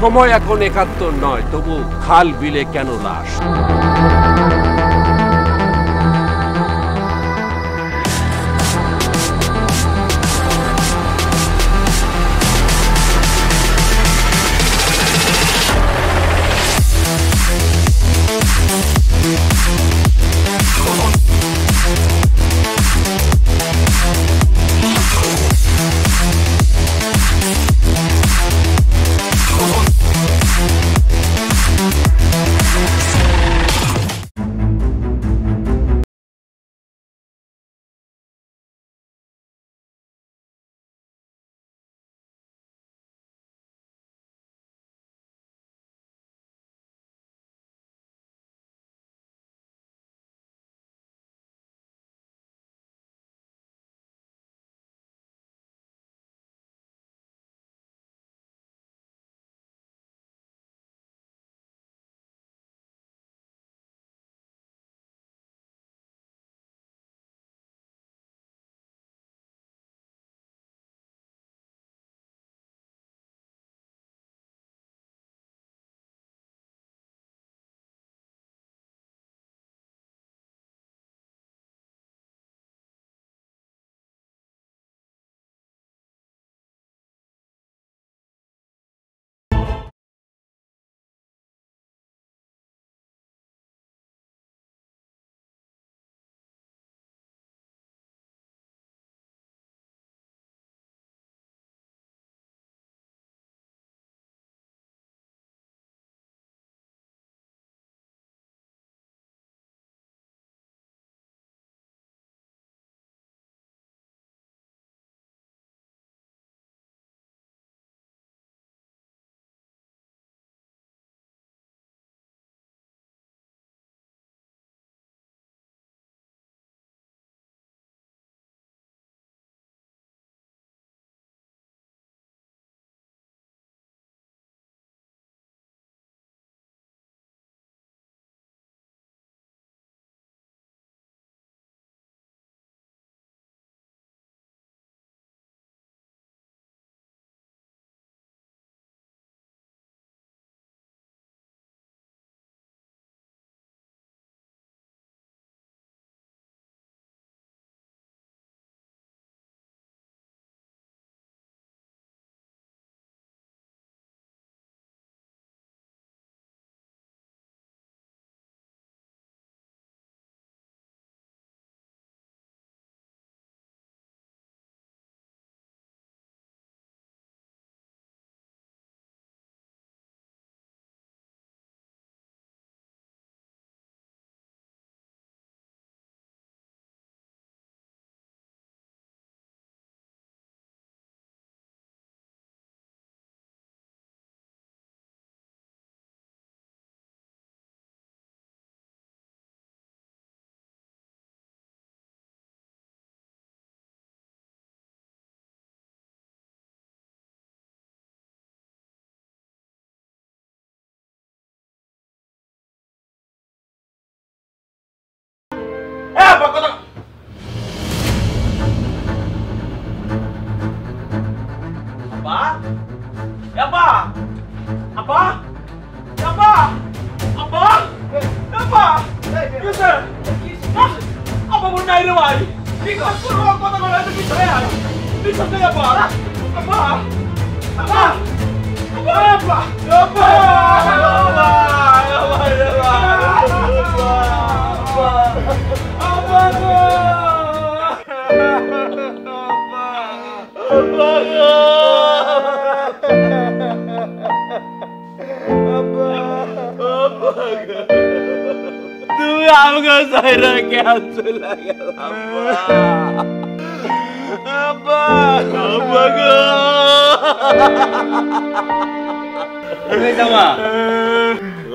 সময় এখন ৭১ নয়, তবু খাল বিলে কেন লাশ?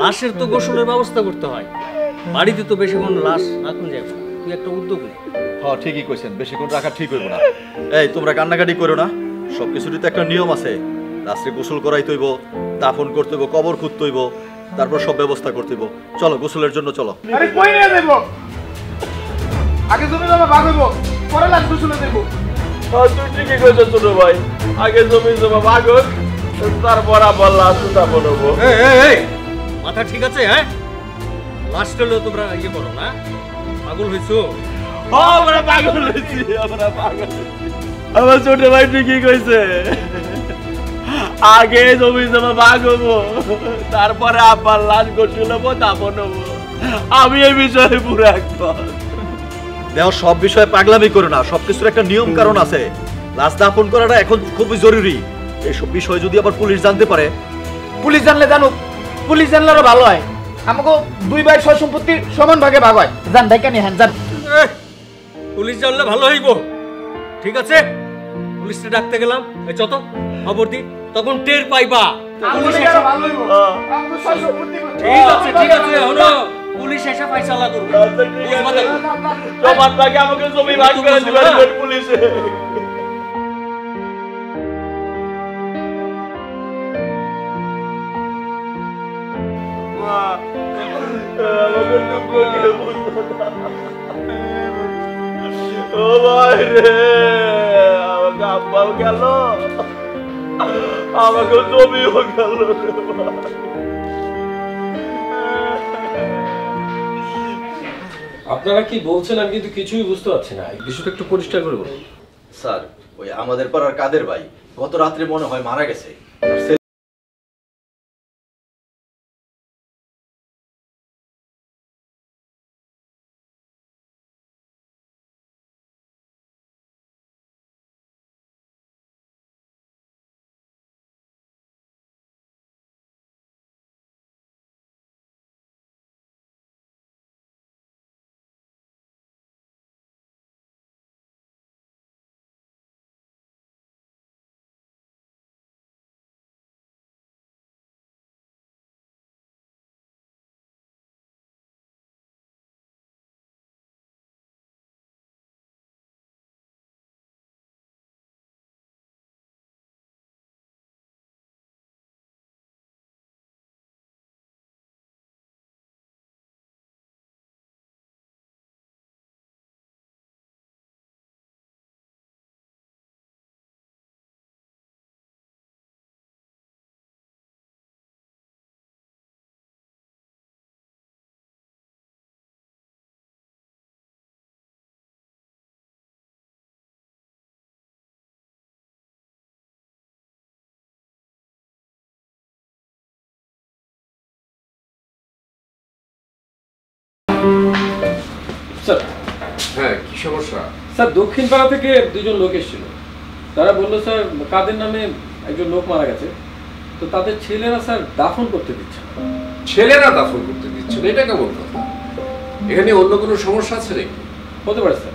লাশের তো গোসলের ব্যবস্থা করতে হয়, বাড়িতে তো বেশিক্ষণ লাশ রাখুন যাবে না, তুই একটা উদ্যোগ নে। হ্যাঁ ঠিকই কইছেন, বেশিক্ষণ রাখা ঠিক হইব না। এই তোমরা কান্নাকাটি করো না, সবকিছুরই তো একটা নিয়ম আছে। লাশে গোসল করাইতে হইব, দাফন করতে হইব, কবর খুঁড়তে হইব, তারপর সব ব্যবস্থা করতে হইব। চলো গোসলের জন্য চলো। আরে কই নিয়ে যাইব? আগে জমি জমা ভাগ হইব, পরে লাশ গোসলে দেব। তুই ঠিকই কইছিস ছোট ভাই, আগে জমি জমা ভাগ হোক, তারপর আবার লাশ উঠাবো নেবো। মাথা ঠিক আছে? হ্যাঁ, লাস্ট হলেও তোমরা ইয়ে করো না, পাগল হয়েছো? আমরা পাগল হয়েছি, আমরা পাগল হয়েছি। আমার ছোট ভাই ঠিকই কইছে, আগে জমি জমা ভাগ হবো, তারপরে আব্বার লাশ গোসল হবো, দাফন হবো। আমি এই বিষয়ে পুরো একমত। দেখো, সব বিষয়ে পাগলামি করো না, সবকিছুর একটা নিয়ম কারণ আছে। লাশ দাফন করাটা এখন খুবই জরুরি। এইসব বিষয় যদি আবার পুলিশ জানতে পারে। পুলিশ জানলে জানুক, পুলিশ জানলে আরো ভালো হয়। আমাকে 2 ভাই 6 সম্পত্তি সমান ভাগে ভাগ হয়। জান ভাই কেন হ্যান জান। পুলিশ জানলে ভালো হইব, ঠিক আছে? পুলিশটা ডাকতে গেলাম, এই চত খবর দি, তখন টের পাইবা। পুলিশ এসে ভালো হইব। আমাকে 6 সম্পত্তি ঠিক আছে, ঠিক আছে, হলো পুলিশ এসে ফয়সালা করবে। সমান ভাগে আমাকে জমি ভাগ করে দিবেন পুলিশে। ও ভাই রে, আমাকে আব্বাও গেল, আমাকে জমিও গেল। আপনারা কি বলছেন আমি কিন্তু কিছুই বুঝতে পারছি না, বিষয়টা একটু পরিষ্কার করে বলুন। স্যার, ওই আমাদের পাড়ার কাদের ভাই গত রাত্রে মনে হয় মারা গেছে। স্যার, হ্যাঁ, কি সমস্যা? স্যার দক্ষিণ পাড়া থেকে 2 জন লোক এসেছিল। তারা বললো স্যার কাদের নামে একজন লোক মারা গেছে, তো তাদের ছেলেরা স্যার দাফন করতে দিচ্ছে না। ছেলেরা দাফন করতে দিচ্ছে না? এটা কেমন কথা? এখানে অন্য কোনো সমস্যা আছে নাকি? হতে পারে স্যার।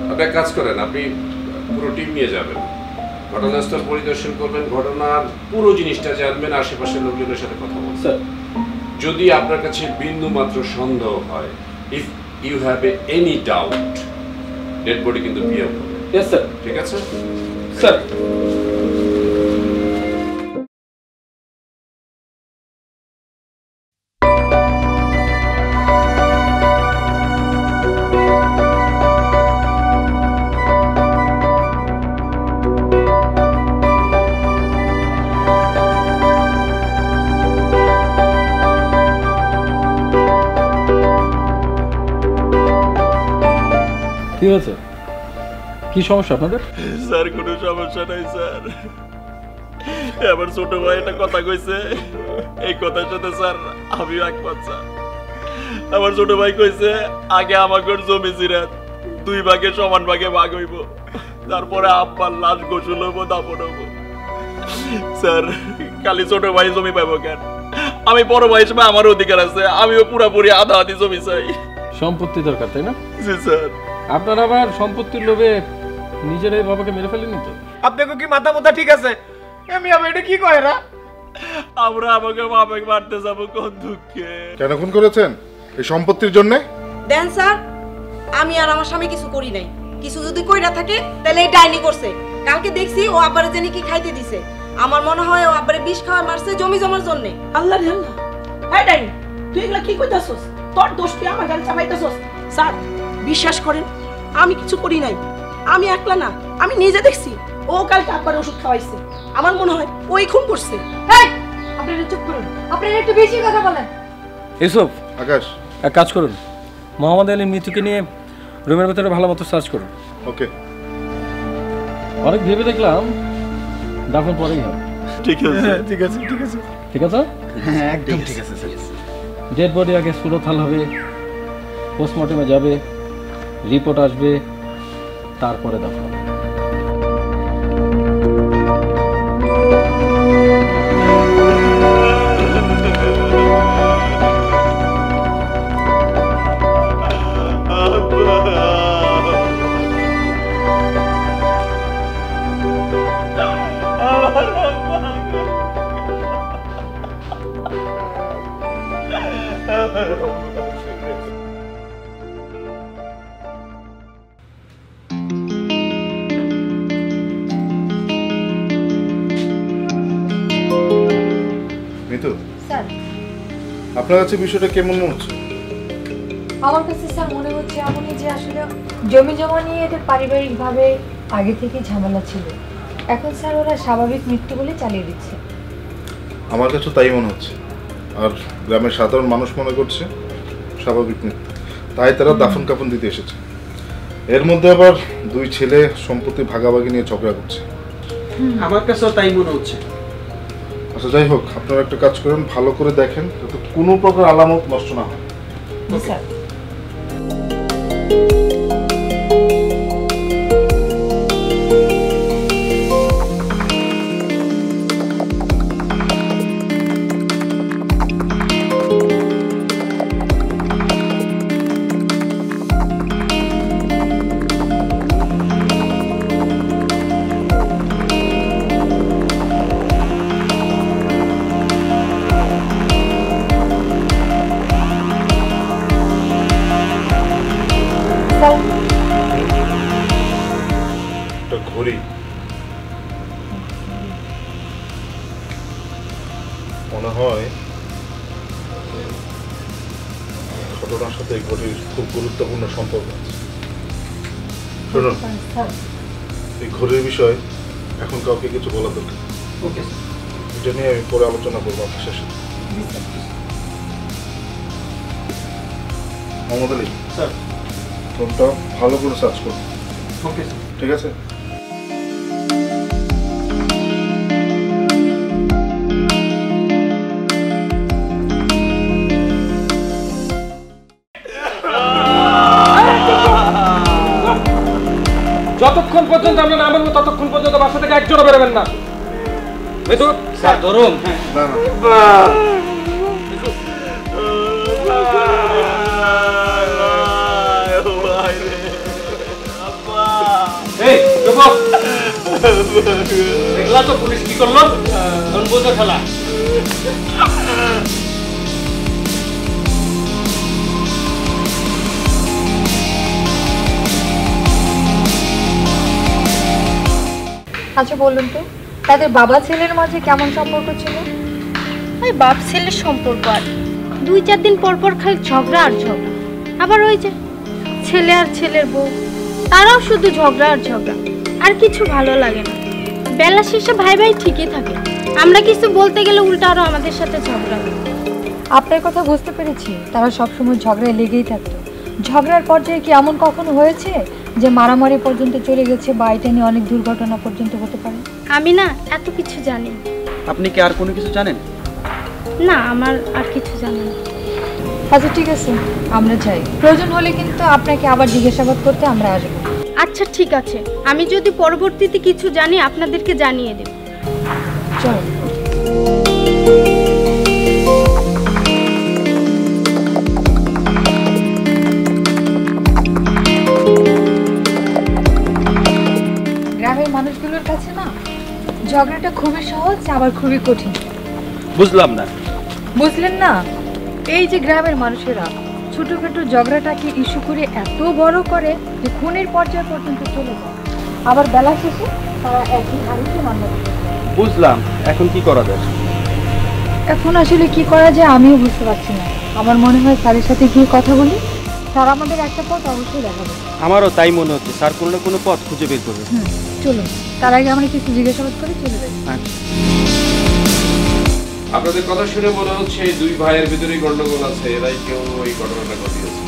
আপনি এক কাজ করেন, আপনি পুরো টিম নিয়ে যাবেন, ঘটনাস্থল পরিদর্শন করবেন, ঘটনার পুরো জিনিসটা জানবেন, আশেপাশের লোকজনের সাথে কথা বলবেন। স্যার, যদি আপনার কাছে বিন্দু মাত্র সন্দেহ হয়, if you have any doubt, dead body কিন্তু পিএম হবে। Yes sir. ঠিক আছে স্যার। কি হয়েছে? কি সমস্যা আপনাদের? স্যার, কোনো সমস্যা নাই স্যার। আমার ছোট ভাই একটা কথা কইছে, এই কথার সাথে স্যার আমিও একমত স্যার। আমার ছোট ভাই কইছে আগে আমাকে জমি জিরাত 2 ভাগে সমান ভাগে ভাগ হইব, তারপরে আব্বার লাশ গোসল হবো, দাফন হবো। স্যার, খালি ছোট ভাই জমি পাইব কেন? আমি বড় ভাই হিসেবে আমার অধিকার আছে, আমিও পুরাপুরি আধা আধি জমি চাই। সম্পত্তি দরকার, তাই না? জি স্যার। আপনারা আবার সম্পত্তির লোভে নিজেরাই বাবাকে মেরে ফেলেনি তো? আপনাকে কি মাথা মুথা ঠিক আছে? আমি এটা কি কয় এরা? আমরা আমাকে বাবাকে মারতে যাবো কোন দুঃখে? কেন খুন করেছেন? এই সম্পত্তির জন্য? দেন স্যার, আমি আর আমার স্বামী কিছু করি নাই। কিছু যদি কইরা থাকে তাহলে এই ডাইনি করছে। কালকে দেখছি ও আব্বারে জানি কি খাইতে দিছে। আমার মনে হয় ও আব্বারে বিষ খাওয়া মারছে জমি জমার জন্য। আল্লাহ রে আল্লাহ, এই ডাইনি তুই এগুলা কি কইতাছস? তোর দোষ তুই আমার গাড়ি চাপাইতাছস। স্যার বিশ্বাস করেন, আমি কিছু করি নাই। আমি একলা না, আমি নিজে দেখছি ও ও কালকে আব্বার ওষুধ খাওয়াইছে, আমার মনে হয় ওই খুন করছে। এই আপনারা চুপ করুন, আপনারা একটু বেশি কথা বলেন। ইউসুফ, আকাশ, এক কাজ করুন, মোহাম্মদ আলীর মৃত্যুকে নিয়ে রুমের ভেতরে ভালো মতো সার্চ করুন। ওকে। অনেক ভেবে দেখলাম দাফন পরেই হবে। ঠিক আছে। ঠিক আছে, ঠিক আছে, ঠিক আছে? হ্যাঁ একদম ঠিক আছে স্যার। ডেড বডি আগে সুরথাল হবে, পোস্টমর্টমে যাবে, রিপোর্ট আসবে, তারপরে দাফন হবে। মিতু, স্যার, আপনার কাছে বিষয়টা কেমন মনে হচ্ছে? আমার কাছে স্যার মনে হচ্ছে এমনই যে আসলে জমি জমা নিয়ে এদের পারিবারিকভাবে আগে থেকে ঝামেলা ছিল, এখন স্যার ওরা স্বাভাবিক মৃত্যু বলে চালিয়ে দিচ্ছে। আমার কাছে তাই মনে হচ্ছে, আর গ্রামের সাধারণ মানুষ মনে করছে স্বাভাবিক মৃত্যু, তাই তারা দাফন কাফন দিতে এসেছে। এর মধ্যে আবার দুই ছেলে সম্পত্তি ভাগাভাগি নিয়ে ঝগড়া করছে। আমার কাছেও তাই মনে হচ্ছে। আচ্ছা যাই হোক, আপনারা একটা কাজ করেন, ভালো করে দেখেন যাতে কোনো প্রকার আলামত নষ্ট না হয়। স্যার, একটা ঘড়ি, মনে হয় ঘটনার সাথে এই ঘড়ির খুব গুরুত্বপূর্ণ সম্পর্ক আছে। শুনুন, এই ঘড়ির বিষয়ে এখন কাউকে কিছু বলা দরকার। ওকে, এটা নিয়ে আমি পরে আলোচনা করবো আপনার শেষে। মোহাম্মদ আলী স্যার। ফোনটা ভালো করে সার্চ করুন। Okay sir. ঠিক আছে? যতক্ষণ পর্যন্ত আমরা না বলবো ততক্ষণ পর্যন্ত বাসা থেকে একজনও বেরোবেন না। স্যার ধরুন। না না, দেখলা তো পুলিশ কি করলো? বোঝা খেলা। আচ্ছা বলুন তো, তাদের বাবা ছেলের মাঝে কেমন সম্পর্ক ছিল? ওই বাপ ছেলের সম্পর্ক, আর 2-4 দিন পর পর খালি ঝগড়া আর ঝগড়া। আবার ওই যে ছেলে আর ছেলের বউ, তারাও শুধু ঝগড়া আর ঝগড়া, আর কিছু ভালো লাগে না। বেলা শেষে ভাই ভাই ঠিকই থাকে, আমরা কিছু বলতে গেলে উল্টা আরো আমাদের সাথে ঝগড়া হয়। আপনার কথা বুঝতে পেরেছি, তারা সবসময় ঝগড়ায় লেগেই থাকতো। ঝগড়ার পর্যায়ে কি এমন কখনো হয়েছে যে মারামারি পর্যন্ত চলে গেছে বা এটা নিয়ে অনেক দুর্ঘটনা পর্যন্ত হতে পারে? আমি না এত কিছু জানি। আপনি কি আর কোনো কিছু জানেন? না, আমার আর কিছু জানি না। আচ্ছা ঠিক আছে, আমরা যাই। প্রয়োজন হলে কিন্তু আপনাকে আবার জিজ্ঞাসাবাদ করতে আমরা আসবো। আচ্ছা ঠিক আছে, আমি যদি পরবর্তীতে কিছু জানি আপনাদেরকে জানিয়ে দেব। চলো। গ্রামের মানুষগুলোর কাছে না ঝগড়াটা খুবই সহজ, আবার খুবই কঠিন। বুঝলাম না। বুঝলেন না? এই যে গ্রামের মানুষেরা ছোটখাটো ঝগড়াটাকে ইস্যু করে এত বড় করে যে খুনের পর্যায় পর্যন্ত চলে যায়, আবার বেলা শেষে তারা একদিন আরেকটি মামলা করে। বুঝলাম, এখন কি করা যায়? এখন আসলে কি করা যায় আমিও বুঝতে পারছি না। আমার মনে হয় স্যারের সাথে গিয়ে কথা বলি। স্যার আমাদের একটা পথ অবশ্যই দেখাবে। আমারও তাই মনে হচ্ছে, স্যার কোনো না কোনো পথ খুঁজে বের করবে। চলুন, তার আগে আমরা কিছু জিজ্ঞাসাবাদ করে চলে যাই। আপনাদের কথা শুনে মনে হচ্ছে এই দুই ভাইয়ের ভিতরেই গন্ডগোল আছে, এরাই কেউ এই ঘটনাটা ঘটিয়েছে।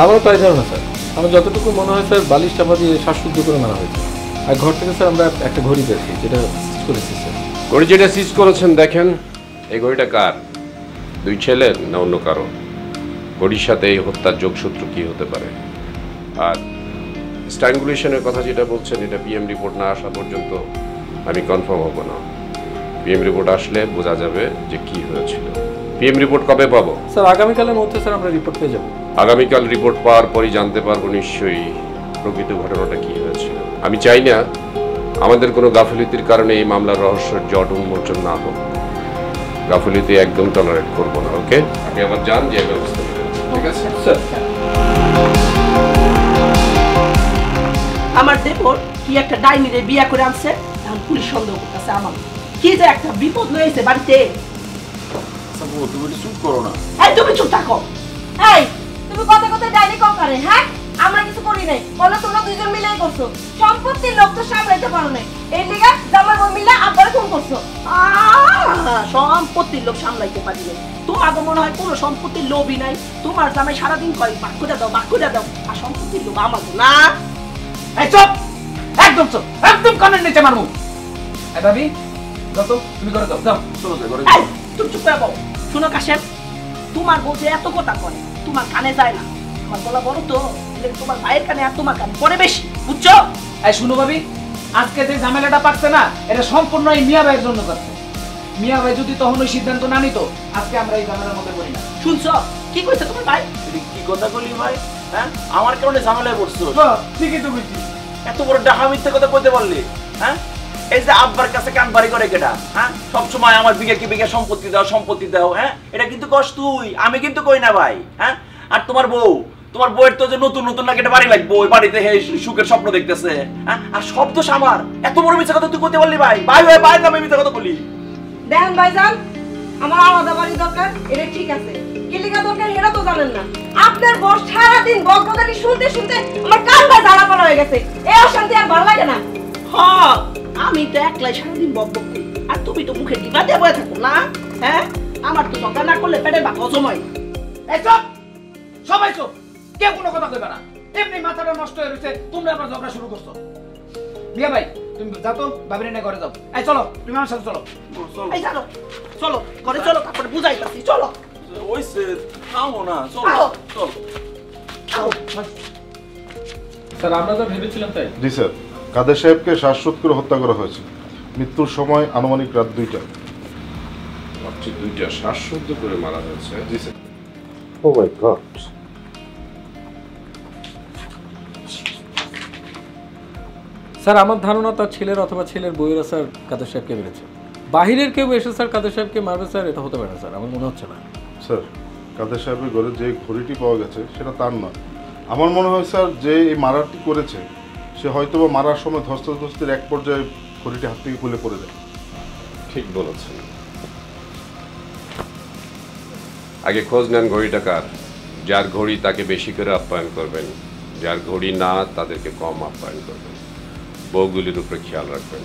আমারও তাই ধারণা স্যার। আমার যতটুকু মনে হয় স্যার, বালিশ চাপা দিয়ে শ্বাসরুদ্ধ করে মারা হয়েছে। আর ঘর থেকে স্যার আমরা একটা ঘড়ি পেয়েছি, যেটা সিজ করেছি স্যার। ঘড়ি যেটা সিজ করেছেন, দেখেন এই ঘড়িটা কার? দুই ছেলের না অন্য কারো? ঘড়ির সাথে এই হত্যার যোগসূত্র কি হতে পারে? আর স্ট্র্যাঙ্গুলেশনের কথা যেটা বলছেন, এটা পিএম রিপোর্ট না আসা পর্যন্ত আমি কনফার্ম হব না। পিএম রিপোর্ট আসলে বোঝা যাবে যে কি হয়েছিল। পিএম রিপোর্ট কবে পাবো? স্যার আগামীকালের মধ্যে স্যার আমরা রিপোর্ট পেয়ে যাব। আগামীকাল রিপোর্ট পাওয়ার পরই জানতে পারবো নিশ্চয়ই প্রকৃত ঘটনাটা কি হয়েছিল। আমি চাই না আমাদের কোনো গাফিলতির কারণে এই মামলার রহস্যের জট উন্মোচন না হোক। গাফিলতি একদম টলারেট করবো না। ওকে, আপনি আবার যান, যে ব্যবস্থা ঠিক আছে স্যার। আমার দেবর কি একটা ডাইনিরে বিয়া করে আনছে, এখন পুলিশ সন্দেহ করতেছে আমার কি যে একটা বিপদ লয়েছে বাড়িতে। তুমি চুপ করো না। এই তুমি চুপ থাকো। এই তুমি কথা কথা ডাইনি কম করে, হ্যাঁ? আমরা কিছু করি নাই, বলো তোমরা দুইজন মিলেই করছো। সম্পত্তির লোক তো সামলাইতে পারো না, এই লিগা জামাই বউ মিলে আব্বারে খুন করছো। সম্পত্তির লোক সামলাইতে পারি না, তোমার তো মনে হয় কোনো সম্পত্তির লোভই নাই। তোমার জামাই সারাদিন কয় বাক্যটা দাও বাক্যটা দাও, আর সম্পত্তির লোভ আমার না। এই চুপ, একদম চুপ, একদম কানের নিচে মারমু। এই ভাবি যত তুমি করে দাও, যাও চলো যাই ঘরে। এই তুমি চুপ করে বল। শুনো কাশেম, তোমার বউ যে এত কথা করে তোমার কানে যায় না। আমার বলা বড় তো, তোমার ভাইয়ের কানে আর তোমার কানে পড়ে বেশি, বুঝছো? এই শুনো ভাবি, আজকে যে ঝামেলাটা পাচ্ছে না, এটা সম্পূর্ণ এই মিয়া ভাইয়ের জন্য করছে। মিয়া ভাই যদি তখন ওই সিদ্ধান্ত না নিত, আজকে আমরা এই ঝামেলার মধ্যে পড়ি না। শুনছো কি কইছে তোমার ভাই? কি কথা বলি ভাই? হ্যাঁ, আমার কারণে ঝামেলায় পড়ছো? ঠিকই তো বুঝছি। এত বড় ডাহা মিথ্যে কথা কইতে পারলি? হ্যাঁ, এই যে আব্বার কাছে কান বাড়ি করে কেটা? হ্যাঁ, সবসময় আমার বিঘা কি বিঘা সম্পত্তি দাও সম্পত্তি দাও। হ্যাঁ, এটা কিন্তু কষ্ট তুই, আমি কিন্তু কই না ভাই। হ্যাঁ, আর তোমার বউয়ের তো যে নতুন নতুন নাকি একটা বাড়ি লাগবে, ওই বাড়িতে সুখের স্বপ্ন দেখতেছে। হ্যাঁ, আর সব দোষ আমার। এত বড় মিথ্যা কথা তুই কইতে পারলি ভাই? ভাই ভাই ভাই আমি মিথ্যা কথা বলি? দেখেন ভাইজান, আমার আলাদা বাড়ি দরকার, এটা ঠিক আছে। কিলিকা দরকার এটা তো জানেন না। আপনার বস সারাদিন বকবকানি শুনতে শুনতে আমার কানটা জ্বালা পড়া হয়ে গেছে। এই অশান্তি আর ভালো লাগে না। হ্যাঁ, আমি তো একলাই সারাদিন বকবক করি, আর তুমি তো মুখে ডিবা দিয়ে বয়ে থাকো না। হ্যাঁ, আমার তো ঝগড়া না করলে পেটের ভাত হজম হয়। এই চুপ, সবাই চুপ, কেউ কোনো কথা কইবে না। এমনি মাথাটা নষ্ট হয়ে রয়েছে, তোমরা আবার ঝগড়া শুরু করছো। মিয়া ভাই তুমি যাও তো, ভাবিরে নিয়ে ঘরে যাও। এই চলো, তুমি আমার সাথে চলো। এই চলো চলো ঘরে চলো, তারপরে বুঝাইতাছি। চলো ওইসে থামো না, চলো চলো। স্যার আমরা তো ভেবেছিলাম তাই। জি স্যার, কাদের সাহেবকে শ্বাসরোধ করে হত্যা করা হয়েছে। মৃত্যুর সময় আনুমানিক রাত 2টা। রাত্রি 2টা শ্বাসরুদ্ধ করে মারা হয়েছে? জি স্যার। ও মাই গড। স্যার আমার ধারণা তার ছেলের অথবা ছেলের বউয়েরা স্যার কাদের সাহেবকে মেরেছে। বাহিরের কেউ এসে স্যার কাদের সাহেবকে মারবে স্যার, এটা হতে পারে না স্যার, আমার মনে হচ্ছে না। স্যার কাদের সাহেবের ঘরে যে ঘড়িটি পাওয়া গেছে সেটা তার নয়। আমার মনে হয় স্যার যে এই মারাটি করেছে সে হয়তোবা মারার সময় ধস্তাধস্তির এক পর্যায়ে ঘড়িটি হাত থেকে খুলে পড়ে যায়। ঠিক বলেছেন। আগে খোঁজ নেন ঘড়িটা কার। যার ঘড়ি তাকে বেশি করে আপ্যায়ন করবেন, যার ঘড়ি না তাদেরকে কম আপ্যায়ন করবেন। বউগুলির উপরে খেয়াল রাখবেন।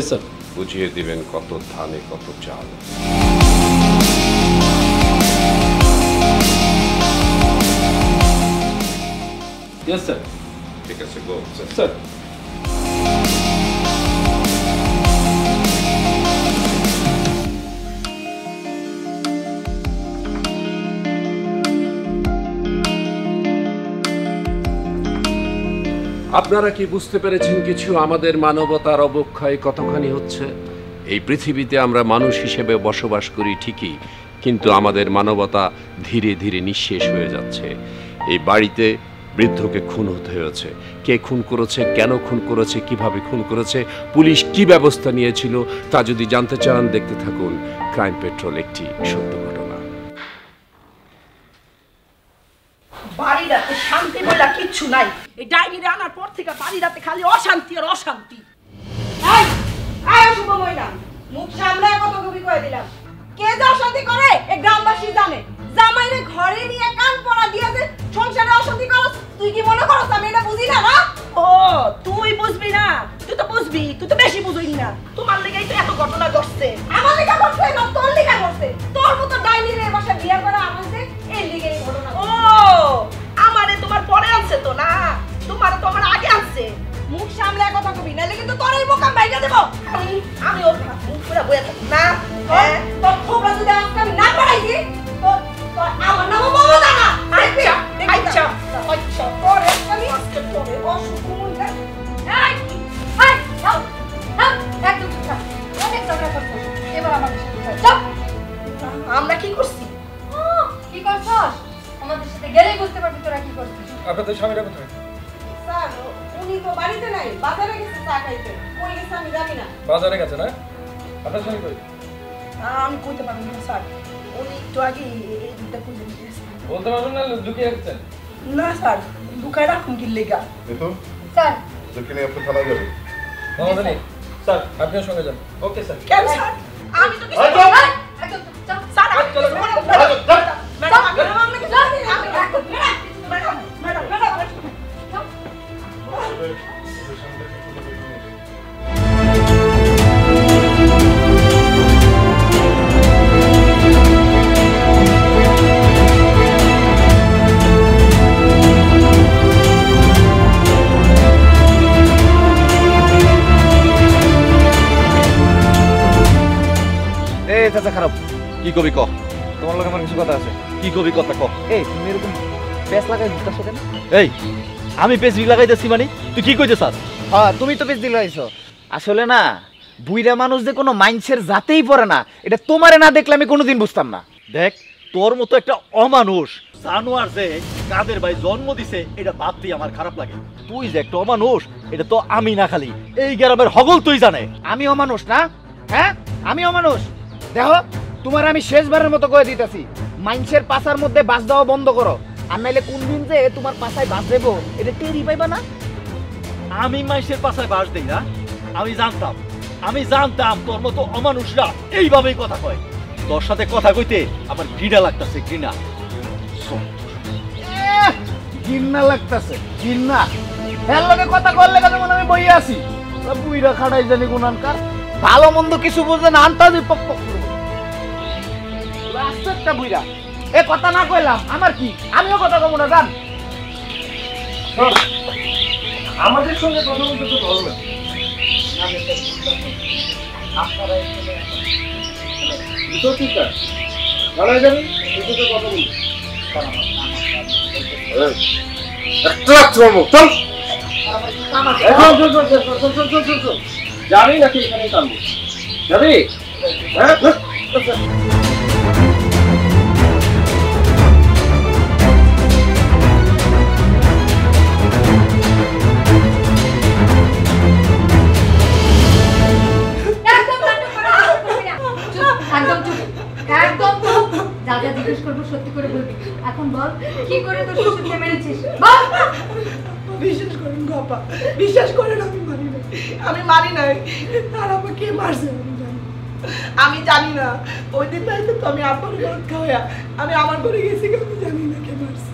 স্যার বুঝিয়ে দিবেন কত ধানে কত চাল। Yes sir. ঠিক আছে, গো স্যার। আপনারা কি বুঝতে পেরেছেন কিছু? আমাদের মানবতার অবক্ষয় কতখানি হচ্ছে। এই পৃথিবীতে আমরা মানুষ হিসেবে বসবাস করি ঠিকই, কিন্তু আমাদের মানবতা ধীরে ধীরে নিঃশেষ হয়ে যাচ্ছে। এই বাড়িতে বৃদ্ধকে খুন হতে হয়েছে। কে খুন করেছে, কেন খুন করেছে, কিভাবে খুন করেছে, পুলিশ কি ব্যবস্থা নিয়েছিল, তা যদি জানতে চান দেখতে থাকুন ক্রাইম পেট্রোল, একটি সত্য ঘটনা। বাড়িটাতে শান্তি বলে কিচ্ছু নাই। এই ডাইনিরে আনার পর থেকে বাড়িটাতে খালি অশান্তি আর অশান্তি। এই আয় শুভ মহিলা, মুখ সামলায় কত কবি কয়ে দিলাম। কে যে অশান্তি করে এই গ্রামবাসী জানে। জামাইরে ঘরে নিয়ে কান পড়া দিয়া যে সংসারে অশান্তি করস, তুই কি মনে করস আমি এটা বুঝি না? না ও তুই বুঝবি না, তুই তো বুঝবি, তুই তো বেশি বুঝবি না। তোমার লেগেই তো এত ঘটনা ঘটছে। আমার লেখা করছে না, তোর লেখা করছে। তোর মতো ডাইনি রে বাসা বিয়ে করা আমাদের এই লেগেই ঘটনা। ও আমারে তোমার পরে আনছে তো না, তোমারে তো আমার আগে আনছে। মুখ সামলে কথা কবি, নাহলে কিন্তু তোর এই মুখ আমি বাইরে দেব। আমি ওর মুখ পুরা বইয়া থাকি না। হ্যাঁ তোর খোপড়া যদি আজকে আমি না পড়াইছি, তো আমার নামও বাবা না। আচ্ছা আচ্ছা আচ্ছা তোরে আমি আজকে তোরে অসুকুন না। এই এই যাও যাও একদম চুপ থাক। অনেক ঝগড়া করছিস, এবার আমার সাথে চল। আমরা কি করছি? কি করছস? আমাদের সাথে গেলেই বুঝতে পারবি তোরা কি করছিস। আপনাদের স্বামীরা কোথায়? স্যার উনি তো বাড়িতে নাই, বাজারে গেছে চা খাইতে। কই গেছে আমি জানি না। বাজারে গেছে না? আপনার স্বামী কই? আমি কইতে পারবো না স্যার, উনি একটু আগে এই দিকটা কইলেন। বলতে পারবেন না লুকিয়ে রাখছেন? না স্যার, লুকায় রাখুন কি লেগা? দেখো স্যার যেখানে আপনি থানায় যাবেন। আমাদের নেই স্যার, আপনিও সঙ্গে যান। Okay sir. কেন স্যার? আমি তো কিছু একদম চল। স্যার আমি চলো ম্যাডাম আমি খারাপ কি কবি ক? তোমার লগে আমার কিছু কথা আছে। কি কবি কথা ক? এই তুমি এরকম পেস লাগাই দিতেছো কেন? এই আমি পেজ লাগাইতেছি মানে তুই কি কইতে চাস? হ্যাঁ তুমি তো পেস দিলাইছো। আসলে না বুইরা মানুষ যে কোনো মাইন্ডসের জাতেই পড়ে না, এটা তোমারে না দেখলে আমি কোনোদিন বুঝতাম না। দেখ তোর মতো একটা অমানুষ জানোয়ার যে কাদের ভাই জন্ম দিছে এটা ভাবতেই আমার খারাপ লাগে। তুই যে একটা অমানুষ এটা তো আমি না খালি এই গ্রামের হগল তুই জানে। আমি অমানুষ না? হ্যাঁ আমি অমানুষ। দেখো তোমার আমি শেষবারের মতো কয়ে দিতেছি, মাইন্সের পাছার মধ্যে বাস দেওয়া বন্ধ করো, আর নাইলে কোন দিন যে তোমার পাছায় বাস দেবো এটা টেরি পাইবা না। আমি মাইসের পাশায় বাস দেই না? আমি জানতাম তোর মতো অমানুষরা এইভাবেই কথা কয়। তোর সাথে কথা কইতে আমার ঘৃণা লাগতেছে, ঘৃণা। ঘৃণা লাগতেছে? ঘৃণা এর লগে কথা করলে কেন মনে আমি বইয়ে আছি? বুইরা খাড়াই জানি গুনানকার, ভালো মন্দ কিছু বুঝে না, আন্তাজি পক পক করবো। একটা বুইরা এ কথা না কইলাম আমার কি, আমিও কথা কব না জান। আমাদের সঙ্গে কথা বলতে তো ভালো লাগে। আপনারা তো ঠিক আছে, ভালো যাবে এই তো কথা বলি। যাবি নাকি এখানে টানবো? যাবি? হ্যাঁ জিজ্ঞেস করবো সত্যি করে বলবি। এখন বল কি করে তোর শ্বশুরকে মেরেছিস বল। বিশ্বাস করেন বাবা, বিশ্বাস করেন আমি মারি নাই। আর আমাকে মারছে আমি জানি না। ওই দিন রাইতে তো আমি আব্বার ঘর খাওয়া আমি আমার ঘরে গেছি, আমি জানি না কে মারছে।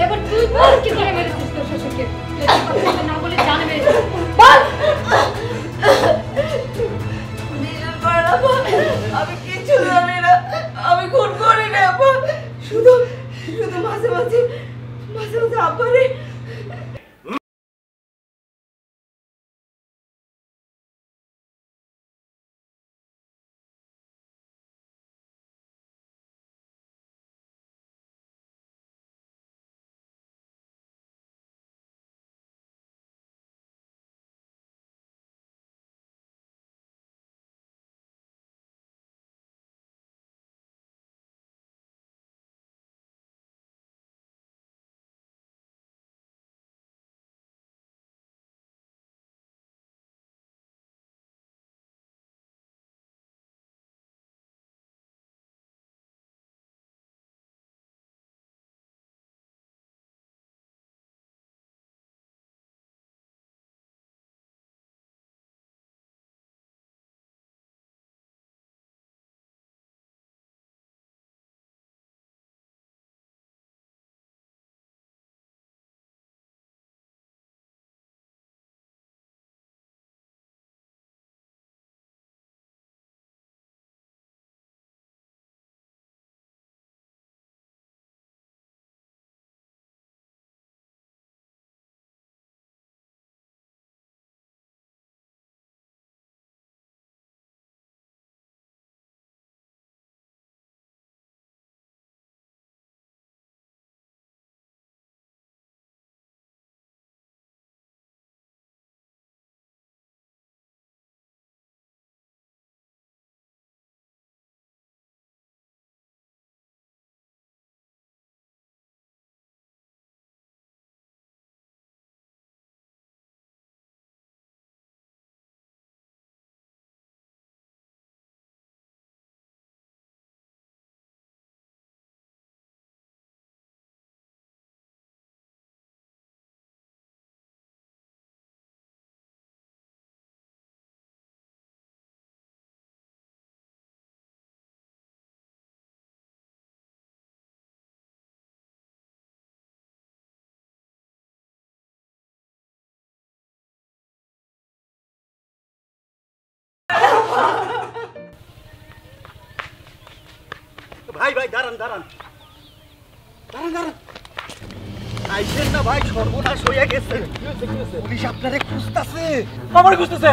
এবার তুই বল কি করে মেরেছিস তোর শ্বশুরকে? না বলে জানবে বল। আমি কিছু জানি না, আমি খুন করি না। শুধু মাঝে মাঝে আব্বারে ভাই ভাই দাঁড়ান দাঁড়ান দাঁড়ান দাঁড়ান আইছেন না ভাই, সর্বনাশ হয়ে গেছে। পুলিশ আপনারে খুঁজতেছে। আমারে খুঁজতেছে?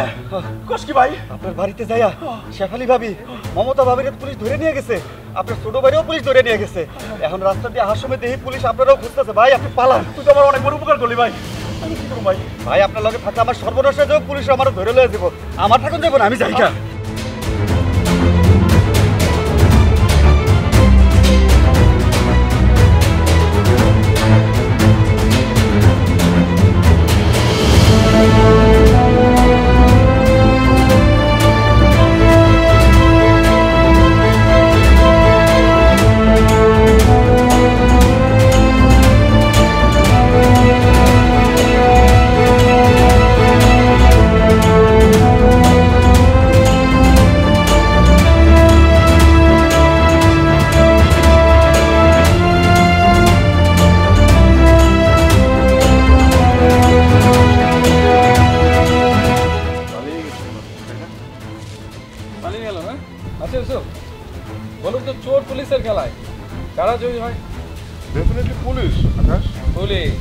কস কি ভাই? আপনার বাড়িতে যাইয়া শেফালি ভাবি মমতা ভাবিরে পুলিশ ধরে নিয়ে গেছে, আপনার ছোট ভাইরেও পুলিশ ধরে নিয়ে গেছে। এখন রাস্তা দিয়ে আসার সময় দেখি পুলিশ আপনারাও খুঁজতেছে। ভাই আপনি পালান। তুই তো আমার অনেক বড় উপকার করলি ভাই। আমি কি করব ভাই? ভাই আপনার লগে থাকলে আমার সর্বনাশ হয়ে যাবে, পুলিশ আমারও ধরে লয়ে যাবো। আমার থাকুন যাবো না, আমি যাই না। বলুন তো, চোর পুলিশের খেলায় কারা জয়ী হয়? Definitely police. আকাশ, পুলিশ।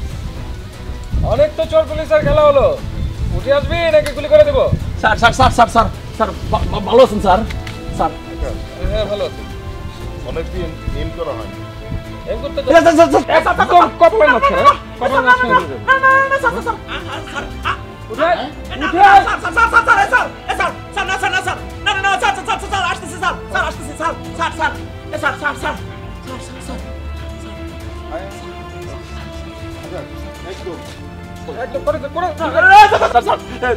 অনেক তো চোর পুলিশের খেলা হলো, উঠে আসবি নাকি গুলি করে দেবো? Sir sir sir sir sir sir ভালো আছেন স্যার? স্যার হ্যাঁ ভালো আছি। অনেকদিন এম করা হয়। এম করতে কপাল মারছে না, কপাল মারছে না। উঠে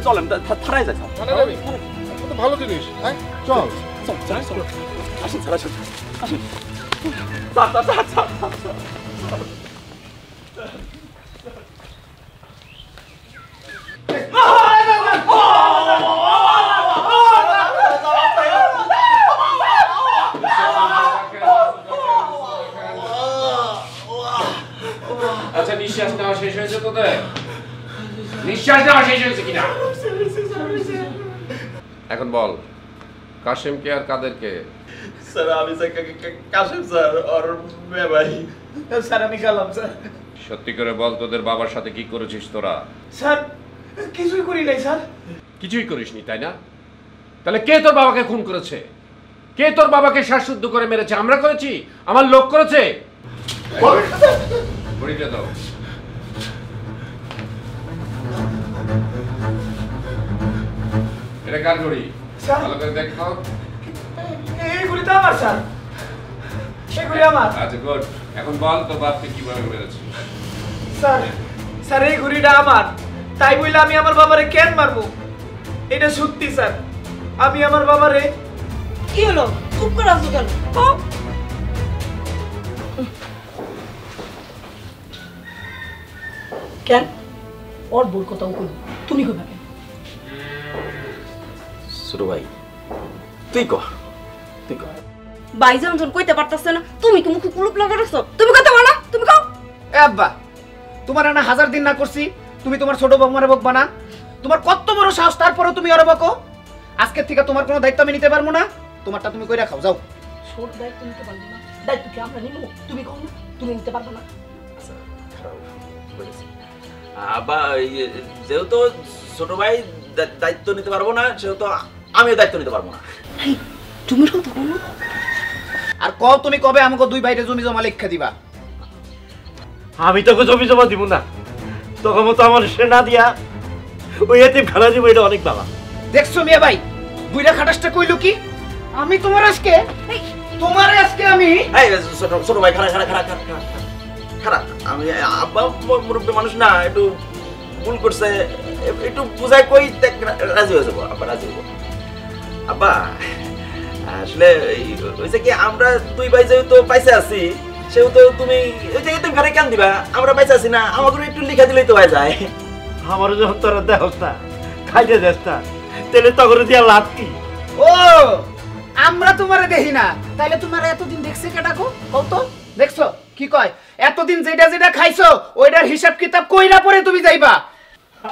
চলেন থানায় যাই স্যার। ভালো জিনিস। চল আসেন স্যার, আসেন আসেন স্যার স্যার স্যার স্যার আচ্ছা, নিঃশ্বাস নেওয়া শেষ হয়েছে তোদের? নিঃশ্বাস নেওয়া শেষ হয়েছে কিনা এখন বল, কাশেমকে আর কাদেরকে? স্যার আমি কাশেম স্যার আর মেয়ে ভাই। স্যার আমি গেলাম স্যার। সত্যি করে বল, তোদের বাবার সাথে কি করেছিস তোরা? স্যার কিছুই করি নাই স্যার। কিছুই করিসনি তাই না? তাহলে কে তোর বাবাকে খুন করেছে? কে তোর বাবাকে শ্বাসরুদ্ধ করে মেরেছে? আমরা করেছি? আমার লোক করেছে? ঘড়িটা দাও। এটা কার ঘড়ি? ভালো করে দেখো। এই ঘড়িটা আমার স্যার, এই ঘড়ি আমার। আচ্ছা গুড। এখন বল তোর বাপকে কিভাবে মেরেছিস? স্যার স্যার এই ঘড়িটা আমার, তাই বলে আমি আমার বাবারে কেন মারবো? এটা সত্যি স্যার, আমি আমার বাবারে। কি হলো? চুপ করে আছো কেন? কেন ওর বউর কথাও কই? তুমি কইবা কেন? ছোট ভাই তুই কহ, তুই কহ। ভাইজান যখন কইতে পারতাছ না, তুমি কি মুখে কুলুপ লাগা রাখছো? তুমি কথা বলো, তুমি কও। এ আব্বা, তোমার না 1000 দিন না করছি, তুমি তোমার ছোট বৌমারে বকবা না? তোমার কত বড় সাহস, তারপরে তুমি ওরে বকো? আজকে থেকে তোমার কোনো দায়িত্ব আমি নিতে পারবো না, তোমারটা তুমি কইরা খাও, যাও। ছোট দায়িত্ব নিতে পারবো না, দায়িত্ব কি আমরা নিব? তুমি কও না, তুমি নিতে পারবে না। আব্বা যেহেতু ছোট ভাই দায়িত্ব নিতে পারবো না, সেহেতু আমিও দায়িত্ব নিতে পারবো না। তুমি কথা বলো। আর কও তুমি কবে আমাকে দুই ভাইরে জমি জমা লেখা দিবা? আমি তোকে জমি জমা দিব না, তোকে মতো আমার সেনা দিয়া ওই এতিম খানা দিব, এটা অনেক বাবা। দেখছো মিয়া ভাই, বুইরা খাটাসটা কইলো কি? আমি তোমার আজকে আমি ছোট ভাই খারাপ খারাপ খারাপ খারাপ খারাপ। আমি আব্বা মুরব্বী মানুষ না, একটু ভুল করছে, একটু বুঝাই কই রাজি হয়ে যাবো। আব্বা রাজি হবো। আব্বা আসলে হয়েছে কি, আমরা দুই ভাই যেহেতু পাইসা আছি, সেহেতু তুমি ওই যে এতিম ঘরে কেন দিবা? আমরা পাইসা আছি না, আমাকে একটু লিখা দিলেই তো হয়ে যায়। আমার যখন তোরা দেহস না, খাইতে দেস না, তাহলে তখন দিয়া লাভ কি? ও আমরা তোমারে দেখি না, তাইলে তোমারে এতদিন দেখছে কেডা গো? কও তো, দেখছো কি কয়? এতদিন যেটা যেটা খাইছো ওইটার হিসাব কিতাব কইরা পরে তুমি যাইবা।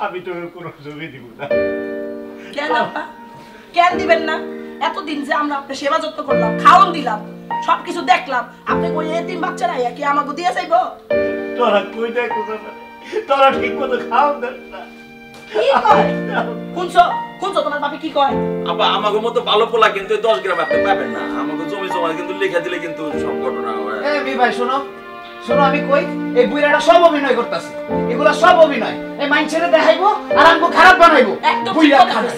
আমি তো কোনো জমি দিব না। কেন আব্বা? কেন দিবেন না? এতদিন যে আমরা আপনার সেবা যত্ন করলাম, খাওয়ান দিলাম, সবকিছু দেখলাম, আপনি কই এতিম বাচ্চারা কি আমাকে দিয়ে যাইবো? তোরা কই দেখো না, তোরা ঠিক মতো খাও না। কি কয় শুনছো শুনছো তোমার বাপি কি কয়? আব্বা আমাকে মতো ভালো পোলা কিন্তু 10 গ্রাম আপনি পাবেন না। আমাকে জমি জমা কিন্তু লিখে দিলে কিন্তু সব ঘটনা হয়। এই ভাই শোনো শোনো, আমি কই এই বুইরাটা সব অভিনয় করতেছে, এগুলা সব অভিনয়। এই মাইন্ডসেটে দেখাইবো আর আমগো খারাপ বানাইবো। একদম বুইরা খারাপ।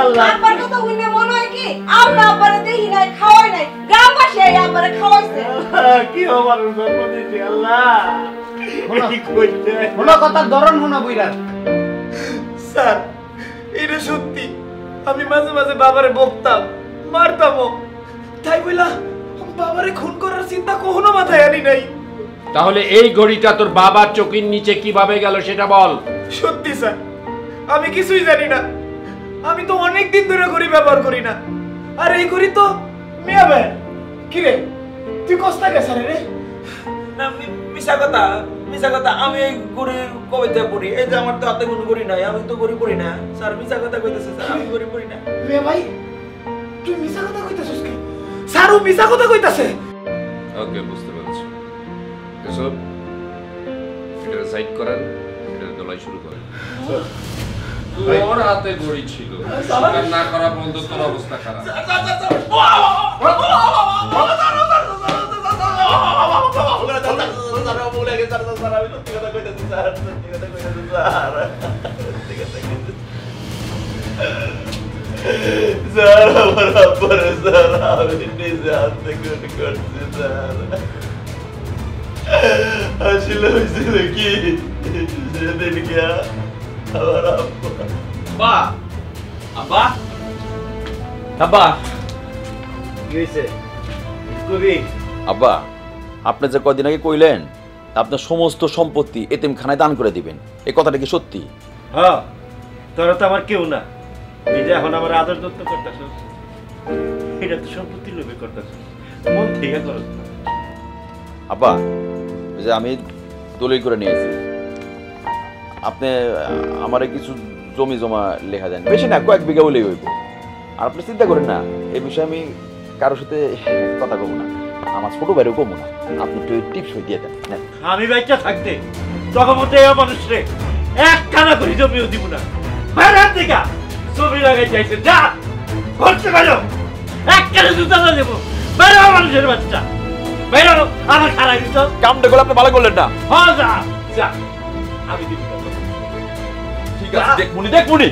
আল্লাহ আব্বার কথা শুনে মনে হয় কি আমরা আব্বারে দেখি নাই, খাওয়াই নাই, গ্রামবাসী এই আব্বারে খাওয়াইছে। কি হবার জন্ম দিয়েছে আল্লাহ। কি কইতে শোনো কথার ধরন শোনো বুইরার। স্যার এটা সত্যি, আমি মাঝে মাঝে বাবারে বকতাম, মারতামও, তাই বইলা বাবারে খুন করার চিন্তা কখনো মাথায় আনি নাই। তাহলে এই ঘড়িটা তোর বাবার চোখের নিচে কিভাবে গেল সেটা বল। সত্যি স্যার, আমি কিছুই জানি না। আমি তো অনেক দিন ধরে ঘড়ি ব্যবহার করি না, আর এই ঘড়ি তো মিয়া ভাই। কি রে তুই কষ্ট গেছে রে? না মিছা কথা, মিছা কথা। আমি এই গড়ি কবিতা পড়ি, এই যে আমার তো হাতে কোনো গড়ি নাই, আমি তো গড়ি পড়ি না স্যার। মিছা কথা কইতেছে স্যার, আমি গড়ি পড়ি না। মিয়া ভাই তুই মিছা কথা কইতাছিস কি? স্যার ও মিছা কথা কইতাছে। ওকে, বুঝতে পেরেছি। এসব এটা সাইড করেন, এটা দলাই শুরু করেন। তোর হাতে ঘড়ি ছিল, স্বীকার না করা পর্যন্ত তোর অবস্থা খারাপ। স্যার আমার আব্বারে স্যার আমি নিজে হাতে খুন করছি স্যার। আসলে হয়েছিল কি সেদিন গিয়া আমার আব্বা আব্বা আব্বা কি হয়েছে কবি? আব্বা আপনি যে কদিন আগে কইলেন আপনার সমস্ত সম্পত্তি এতিমখানায় দান করে দিবেন, এই কথাটা কি সত্যি? হ্যাঁ, তোরা তো আমার কেউ না, এই যে এখন আমার আদর যত্ন করতেছিস, এটা তো সম্পত্তি লোভে করতেছিস, মন থেকে করস না। আব্বা ওই যে আমি দলিল করে নিয়েছি, আপনি আমারে কিছু জমি জমা লেখা দেন, বেশি না, কয়েক বিঘা হলেই হইব। আর আপনি চিন্তা করেন না, এই বিষয়ে আমি কারোর সাথে কথা কব না, আমার ছোট ভাইরও কমো না, আপনি একটু টিপস দিয়ে দেন। আমি বাচ্চা থাকতে তখন মধ্যে মানুষ রে এক কানা করে জমিও দিব না। বাইরের দিকে জমি লাগাই চাইছে, যা করতে পারো এক কানে জুতা না দেবো। বাইরে মানুষের বাচ্চা বাইরে আমার খারাপ দিত কামটা করলে আপনি ভালো করলেন না। হ্যাঁ যা যা, আমি দিব। ঠিক আছে, দেখবুনি দেখবুনি।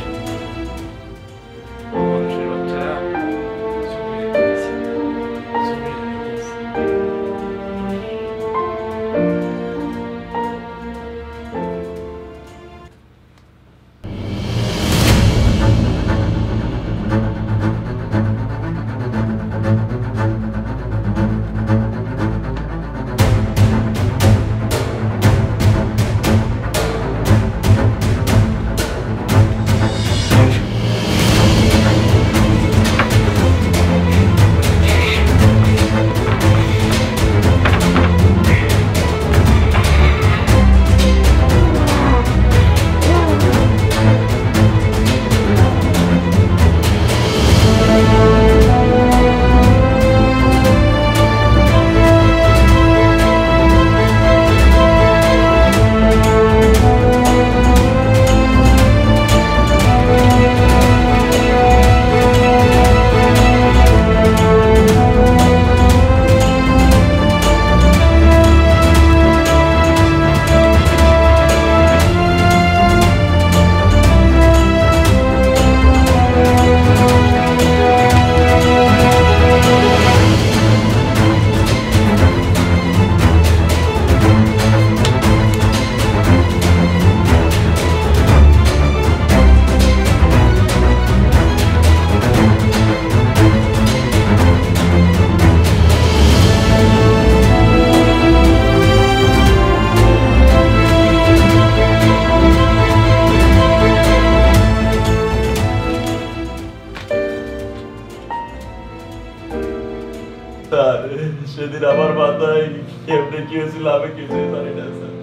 সেদিন আমার মাথায় কেমনে কি হয়েছিল আমি কিছুই জানি না স্যার।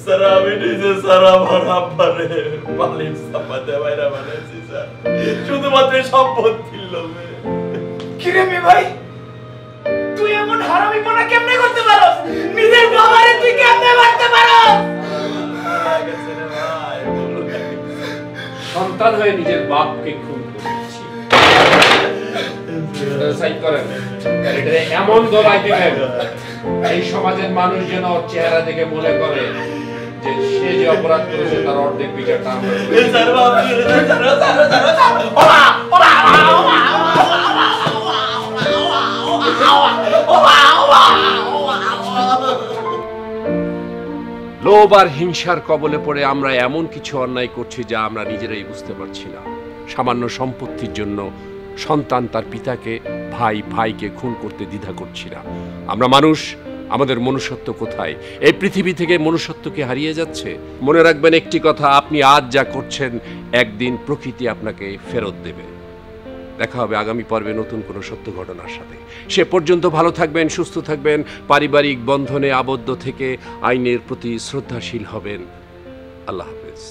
স্যার আমি নিজে স্যার আমার আব্বারে মালিক সাপাতে বাইরে বানাইছি স্যার, শুধুমাত্র সম্পত্তির লোভে। কিরে মে ভাই হারামিপনা কেমনে করতে পারো? নিজের বাবারে তুই কেমনে মারতে পারো? সন্তান হয়ে নিজের বাপকে খুন করেছি। সাইড করেন। এটা এমন দোলাই দিবেন এই সমাজের মানুষ যেন চেহারা দেখে মনে করে যে সে যে অপরাধ করেছে তার অর্ধেক বিচারটা আমরা লোভ আর হিংসার কবলে পড়ে আমরা এমন কিছু অন্যায় করছি যা আমরা নিজেরাই বুঝতে পারছি না। সামান্য সম্পত্তির জন্য সন্তান তার পিতাকে, ভাই ভাইকে খুন করতে দ্বিধা করছি না। আমরা মানুষ, আমাদের মনুষ্যত্ব কোথায়? এই পৃথিবী থেকে মনুষ্যত্বকে হারিয়ে যাচ্ছে। মনে রাখবেন একটি কথা, আপনি আজ যা করছেন একদিন প্রকৃতি আপনাকে ফেরত দেবে। দেখা হবে আগামী পর্বে নতুন কোনো সত্য ঘটনার সাথে। সে পর্যন্ত ভালো থাকবেন, সুস্থ থাকবেন, পারিবারিক বন্ধনে আবদ্ধ থেকে আইনের প্রতি শ্রদ্ধাশীল হবেন। আল্লাহ হাফেজ।